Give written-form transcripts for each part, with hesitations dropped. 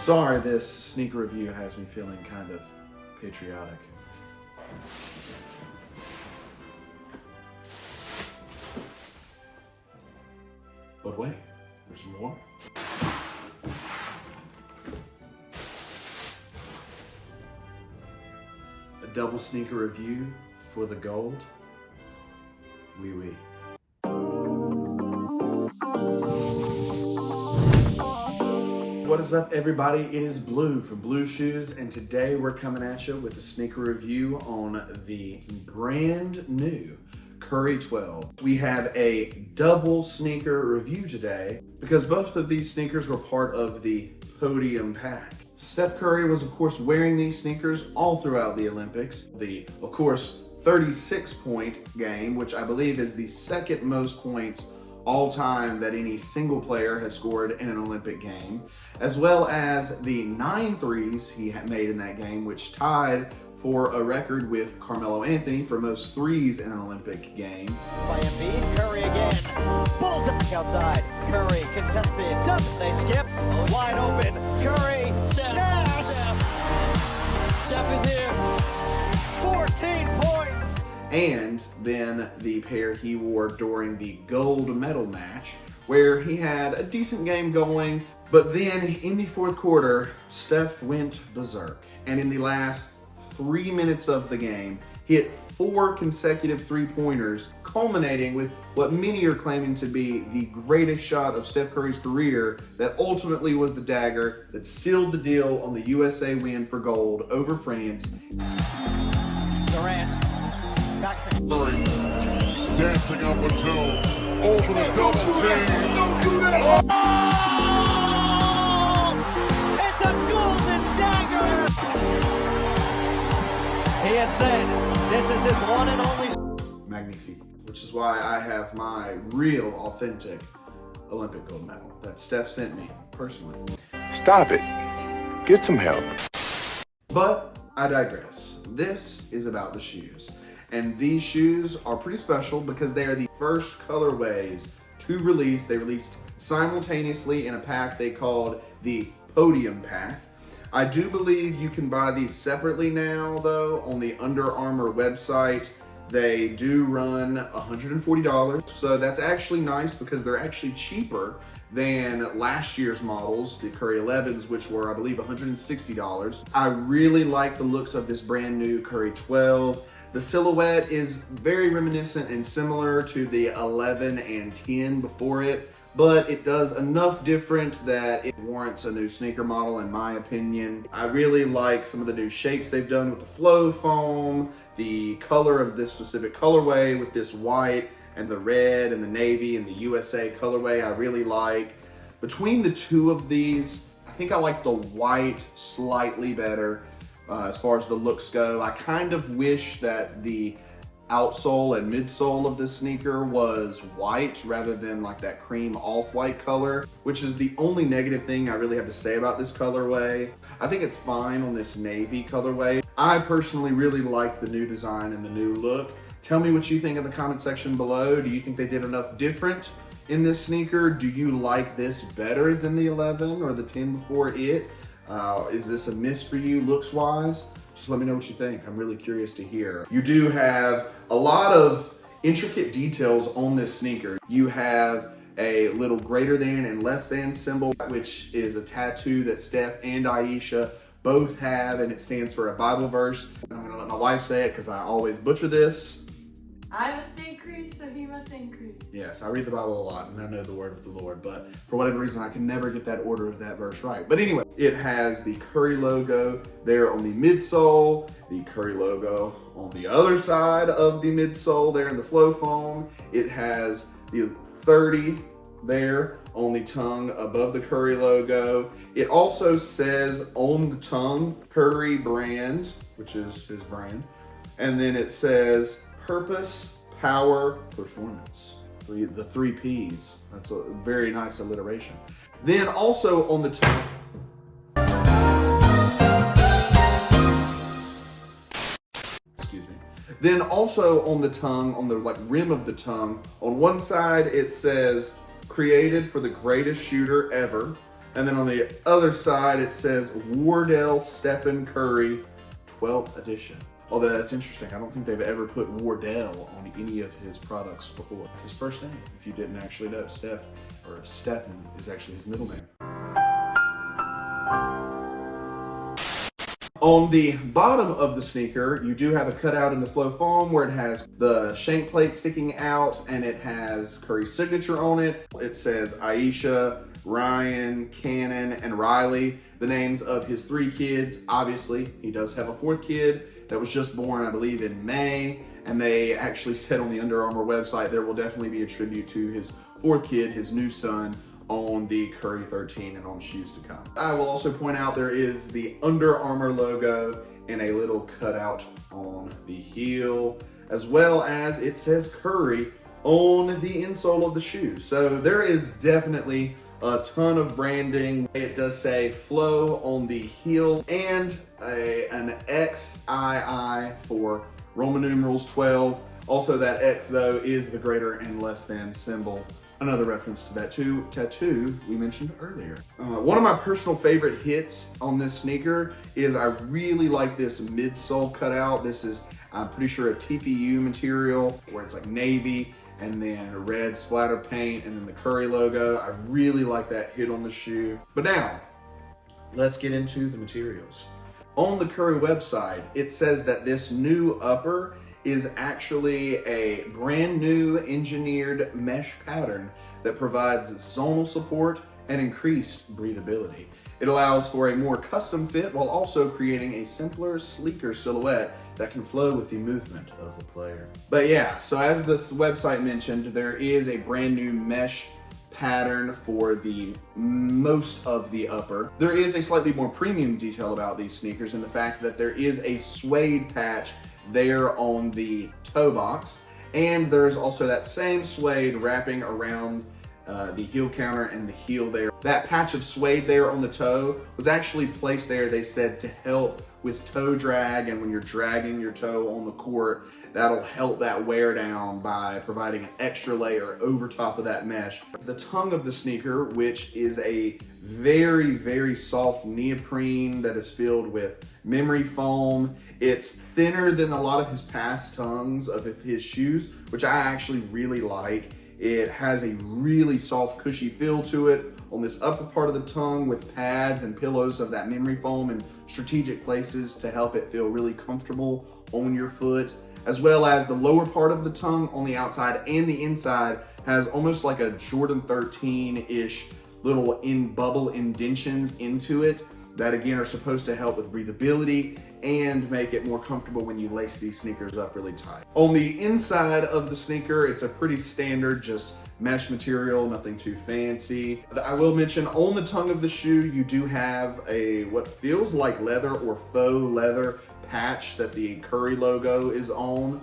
Sorry, this sneaker review has me feeling kind of patriotic. But wait, there's more. A double sneaker review for the gold. Oui, oui. What is up, everybody? It is Blue from Blue Shoes, and today we're coming at you with a sneaker review on the brand new Curry 12. We have a double sneaker review today because both of these sneakers were part of the Podium Pack. Steph Curry was, of course, wearing these sneakers all throughout the Olympics. The, of course, 36-point game, which I believe is the second most points all time that any single player has scored in an Olympic game, as well as the 9 threes he had made in that game, which tied for a record with Carmelo Anthony for most threes in an Olympic game. By Embiid, Curry again, pulls it outside. Curry contested, doesn't they? Skips, wide open. Curry, cash. Steph is here. 14 points. And then the pair he wore during the gold medal match, where he had a decent game going, but then in the fourth quarter, Steph went berserk. And in the last 3 minutes of the game, hit 4 consecutive three-pointers, culminating with what many are claiming to be the greatest shot of Steph Curry's career that ultimately was the dagger that sealed the deal on the USA win for gold over France. Durant, back to Curry, dancing up until over the double team. Don't do that! It's a golden dagger! He has said this is his one and only. Magnifique, which is why I have my real, authentic Olympic gold medal that Steph sent me personally. Stop it. Get some help. But I digress. This is about the shoes. And these shoes are pretty special because they are the first colorways to release. They released simultaneously in a pack they called the Podium Pack. I do believe you can buy these separately now, though, on the Under Armour website. They do run $140, so that's actually nice because they're actually cheaper than last year's models, the Curry 11s, which were, I believe, $160. I really like the looks of this brand new Curry 12. The silhouette is very reminiscent and similar to the 11 and 10 before it, but it does enough different that it warrants a new sneaker model, in my opinion. I really like some of the new shapes they've done with the flow foam, the color of this specific colorway with this white and the red and the navy and the USA colorway I really like. Between the two of these, I think I like the white slightly better as far as the looks go. I kind of wish that the outsole and midsole of this sneaker was white rather than like that cream off-white color, which is the only negative thing I really have to say about this colorway. I think it's fine on this navy colorway. I personally really like the new design and the new look. Tell me what you think in the comment section below. Do you think they did enough different in this sneaker? Do you like this better than the 11 or the 10 before it? Is this a miss for you looks-wise? Just let me know what you think. I'm really curious to hear. You do have a lot of intricate details on this sneaker. You have a little greater than and less than symbol, which is a tattoo that Steph and Aisha both have, and it stands for a Bible verse. I'm gonna let my wife say it because I always butcher this. I must increase, so he must increase. Yes, I read the Bible a lot and I know the word of the Lord, but for whatever reason, I can never get that order of that verse right. But anyway, it has the Curry logo there on the midsole, the Curry logo on the other side of the midsole there in the flow foam. It has the 30 there on the tongue above the Curry logo. It also says on the tongue, Curry brand, which is his brand. And then it says purpose, power, performance. The 3 P's. That's a very nice alliteration. Then also on the tongue, excuse me. Then also on the tongue, on the rim of the tongue, on one side it says created for the greatest shooter ever. And then on the other side, it says Wardell Stephen Curry 12th edition. Although that's interesting, I don't think they've ever put Wardell on any of his products before. It's his first name, if you didn't actually know. Steph, or Stephen, is actually his middle name. On the bottom of the sneaker, you do have a cutout in the flow foam where it has the shank plate sticking out and it has Curry's signature on it. It says Aisha, Ryan, Cannon, and Riley, the names of his 3 kids. Obviously, he does have a 4th kid that was just born, I believe, in May. And they actually said on the Under Armour website there will definitely be a tribute to his 4th kid, his new son, on the Curry 13 and on shoes to come. I will also point out there is the Under Armour logo and a little cutout on the heel, as well as it says Curry on the insole of the shoe. So there is definitely a ton of branding. It does say Flow on the heel and an XII for Roman numerals 12. Also that X though is the greater and less than symbol. Another reference to that tattoo we mentioned earlier. One of my personal favorite hits on this sneaker is I really like this midsole cutout. This is, I'm pretty sure, a TPU material where it's like navy and then red splatter paint and then the Curry logo. I really like that hit on the shoe. But now, let's get into the materials. On the Curry website, it says that this new upper is actually a brand new engineered mesh pattern that provides zonal support and increased breathability. It allows for a more custom fit while also creating a simpler, sleeker silhouette that can flow with the movement of the player. But yeah, so as this website mentioned, there is a brand new mesh pattern for the most of the upper. There is a slightly more premium detail about these sneakers in the fact that there is a suede patch there on the toe box, and there's also that same suede wrapping around the heel counter and the heel there. That patch of suede there on the toe was actually placed there, they said, to help with toe drag, and when you're dragging your toe on the court, that'll help that wear down by providing an extra layer over top of that mesh. The tongue of the sneaker, which is a very, very soft neoprene that is filled with memory foam. It's thinner than a lot of his past tongues of his shoes, which I actually really like. It has a really soft, cushy feel to it on this upper part of the tongue with pads and pillows of that memory foam in strategic places to help it feel really comfortable on your foot, as well as the lower part of the tongue on the outside and the inside has almost like a Jordan 13-ish little bubble indentions into it that again are supposed to help with breathability and make it more comfortable when you lace these sneakers up really tight. On the inside of the sneaker, it's a pretty standard, just mesh material, nothing too fancy. I will mention on the tongue of the shoe, you do have a what feels like leather or faux leather patch that the Curry logo is on.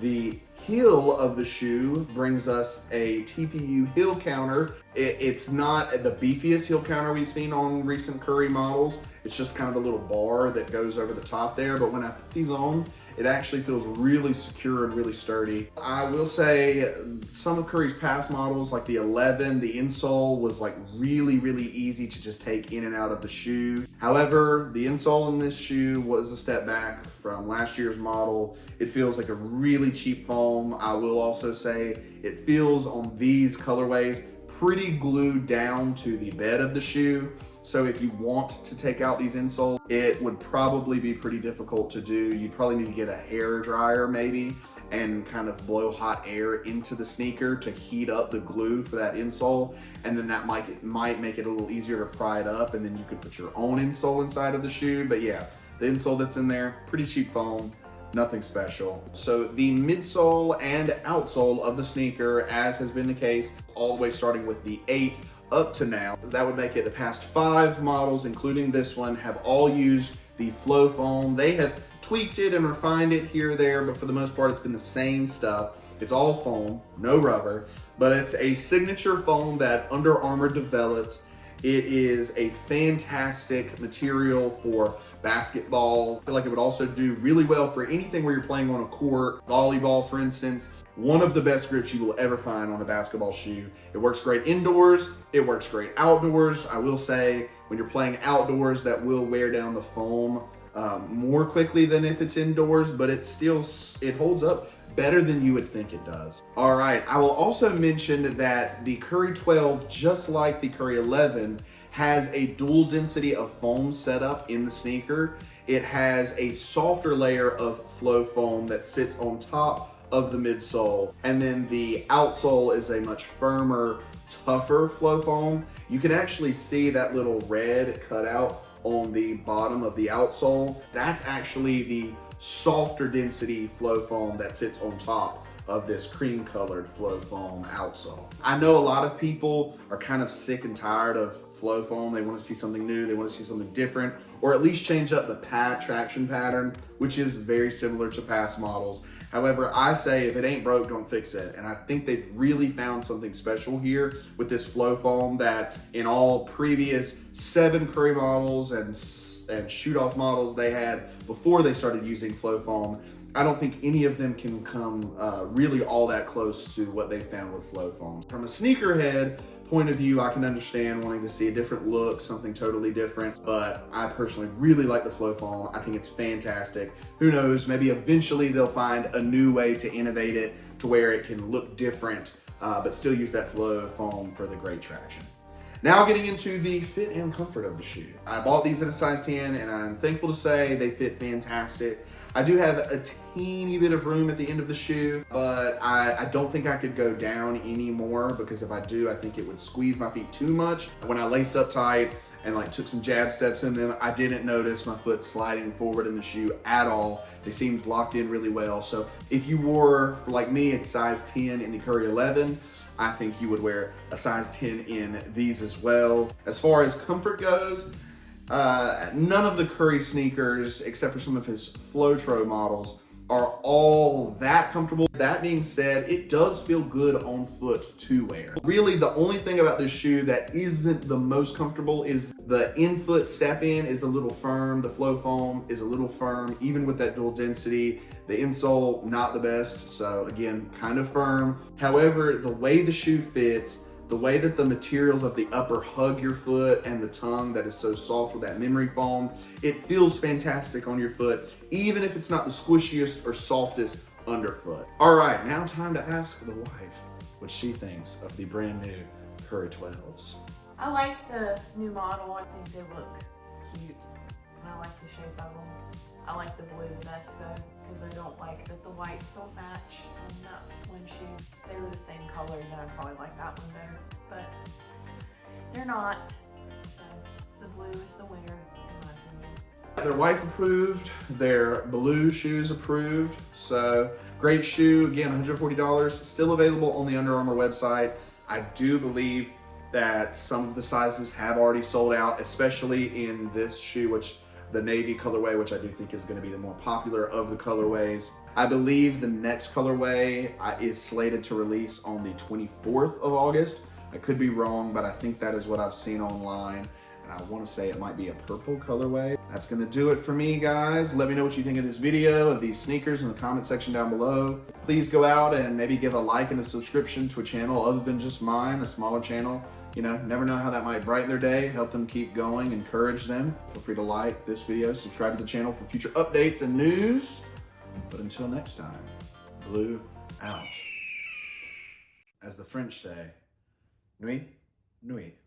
The heel of the shoe brings us a TPU heel counter. It's not the beefiest heel counter we've seen on recent Curry models. It's just kind of a little bar that goes over the top there, but when I put these on, it actually feels really secure and really sturdy. I will say some of Curry's past models, like the 11, the insole was like really, really easy to just take in and out of the shoe. However, the insole in this shoe was a step back from last year's model. It feels like a really cheap foam. I will also say it feels on these colorways pretty glued down to the bed of the shoe. So if you want to take out these insoles, it would probably be pretty difficult to do. You'd probably need to get a hair dryer maybe and kind of blow hot air into the sneaker to heat up the glue for that insole. And then that might make it a little easier to pry it up, and then you could put your own insole inside of the shoe. But yeah, the insole that's in there, pretty cheap foam, nothing special. So the midsole and outsole of the sneaker, as has been the case, all the way starting with the 8 up to now, that would make it the past 5 models, including this one, have all used the flow foam. They have tweaked it and refined it here or there, but for the most part, it's been the same stuff. It's all foam, no rubber, but it's a signature foam that Under Armour developed. It is a fantastic material for basketball. I feel like it would also do really well for anything where you're playing on a court, volleyball, for instance. One of the best grips you will ever find on a basketball shoe. It works great indoors, it works great outdoors. I will say, when you're playing outdoors, that will wear down the foam more quickly than if it's indoors, but it holds up better than you would think it does. All right, I will also mention that the Curry 12, just like the Curry 11, has a dual density of foam setup in the sneaker. It has a softer layer of flow foam that sits on top of the midsole, and then the outsole is a much firmer, tougher flow foam. You can actually see that little red cutout on the bottom of the outsole. That's actually the softer density flow foam that sits on top of this cream colored flow foam outsole. I know a lot of people are kind of sick and tired of flow foam. They want to see something new, they want to see something different, or at least change up the pad traction pattern, which is very similar to past models. However, I say if it ain't broke, don't fix it. And I think they've really found something special here with this flow foam that in all previous 7 Curry models and shoot-off models they had before they started using flow foam, I don't think any of them can come really all that close to what they found with flow foam. From a sneakerhead point of view, I can understand wanting to see a different look, something totally different, but I personally really like the flow foam. I think it's fantastic. Who knows, maybe eventually they'll find a new way to innovate it to where it can look different, but still use that flow foam for the great traction. Now getting into the fit and comfort of the shoe. I bought these in a size 10 and I'm thankful to say they fit fantastic. I do have a teeny bit of room at the end of the shoe, but I don't think I could go down anymore, because if I do, I think it would squeeze my feet too much. When I lace up tight and like took some jab steps in them, I didn't notice my foot sliding forward in the shoe at all. They seemed locked in really well. So if you wore, like me, a size 10 in the Curry 11, I think you would wear a size 10 in these as well. As far as comfort goes, none of the Curry sneakers, except for some of his Flowtro models, are all that comfortable. That being said, it does feel good on foot to wear. Really, the only thing about this shoe that isn't the most comfortable is the in-foot step-in is a little firm. The flow foam is a little firm, even with that dual density. The insole, not the best. So again, kind of firm. However, the way the shoe fits, the way that the materials of the upper hug your foot and the tongue that is so soft with that memory foam, it feels fantastic on your foot, even if it's not the squishiest or softest underfoot. All right, now time to ask the wife what she thinks of the brand new Curry 12s. I like the new model. I think they look cute, and I like the shape of them. I like the blue best though, because I don't like that the whites don't match on that one shoe. If they were the same color, then I'd probably like that one better, but they're not. So the blue is the winner, in my opinion. Their wife approved, their blue shoes approved. So great shoe, again, $140, still available on the Under Armour website. I do believe that some of the sizes have already sold out, especially in this shoe, which the navy colorway, which I do think is going to be the more popular of the colorways. I believe the next colorway is slated to release on the 24th of August. I could be wrong, but I think that is what I've seen online. And I want to say it might be a purple colorway. That's going to do it for me, guys. Let me know what you think of this video, of these sneakers, in the comment section down below. Please go out and maybe give a like and a subscription to a channel other than just mine, a smaller channel. You know, never know how that might brighten their day, help them keep going, encourage them. Feel free to like this video, subscribe to the channel for future updates and news. But until next time, blue out. As the French say, nuit, nuit.